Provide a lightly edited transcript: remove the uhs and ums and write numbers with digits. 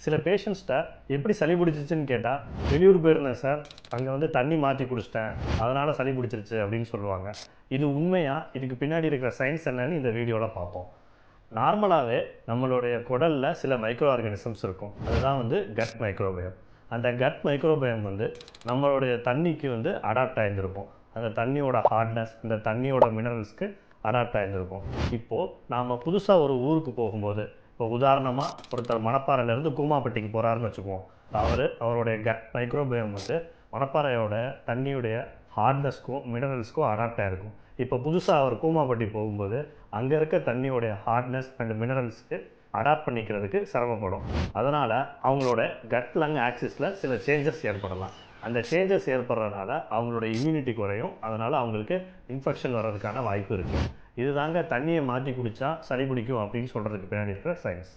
சில பேஷண்ட்ஸ்கிட்ட எப்படி சளி பிடிச்சிச்சுன்னு கேட்டால், வெளியூர் போயிருந்தேன் சார், அங்கே வந்து தண்ணி மாற்றி குடிச்சிட்டேன், அதனால் சளி பிடிச்சிருச்சு அப்படின்னு சொல்லுவாங்க. இது உண்மையாக இதுக்கு பின்னாடி இருக்கிற சயின்ஸ் என்னன்னு இந்த வீடியோவில் பார்ப்போம். நார்மலாகவே நம்மளுடைய குடலில் சில மைக்ரோ ஆர்கானிசம்ஸ் இருக்கும். அதுதான் வந்து கட் மைக்ரோபயம். அந்த கட் மைக்ரோபயம் வந்து நம்மளுடைய தண்ணிக்கு வந்து அடாப்ட் ஆகியிருந்திருக்கும். அந்த தண்ணியோட ஹார்ட்னஸ், இந்த தண்ணியோட மினரல்ஸ்க்கு அடாப்ட் ஆகியிருந்திருக்கும். இப்போது நாம் புதுசாக ஒரு ஊருக்கு போகும்போது, இப்போ உதாரணமாக ஒருத்தர் மணப்பாறையிலேருந்து கூமாப்பட்டிக்கு போகிறாருன்னு வச்சுக்குவோம். அவருடைய கட் மைக்ரோபயம் வந்து மணப்பாறையோட தண்ணியுடைய ஹார்ட்னஸ்க்கும் மினரல்ஸ்க்கும் அடாப்ட் ஆகிருக்கும். இப்போ புதுசாக அவர் கூமாப்பட்டி போகும்போது அங்கே இருக்க தண்ணியோடைய ஹார்ட்னஸ் அண்ட் மினரல்ஸ்க்கு அடாப்ட் பண்ணிக்கிறதுக்கு சிரமப்படும். அதனால் அவங்களோட கட் லங் ஆக்சிஸில் சில சேஞ்சஸ் ஏற்படலாம். அந்த சேஞ்சஸ் ஏற்படுறதுனால அவங்களோட இம்யூனிட்டி குறையும். அதனால் அவங்களுக்கு இன்ஃபெக்ஷன் வர்றதுக்கான வாய்ப்பு இருக்குது. இதுதாங்க தண்ணியை மாற்றி குடித்தா சளி பிடிக்கும் அப்படின்னு சொல்கிறதுக்கு பின்னாடி இருக்கிற சயின்ஸ்.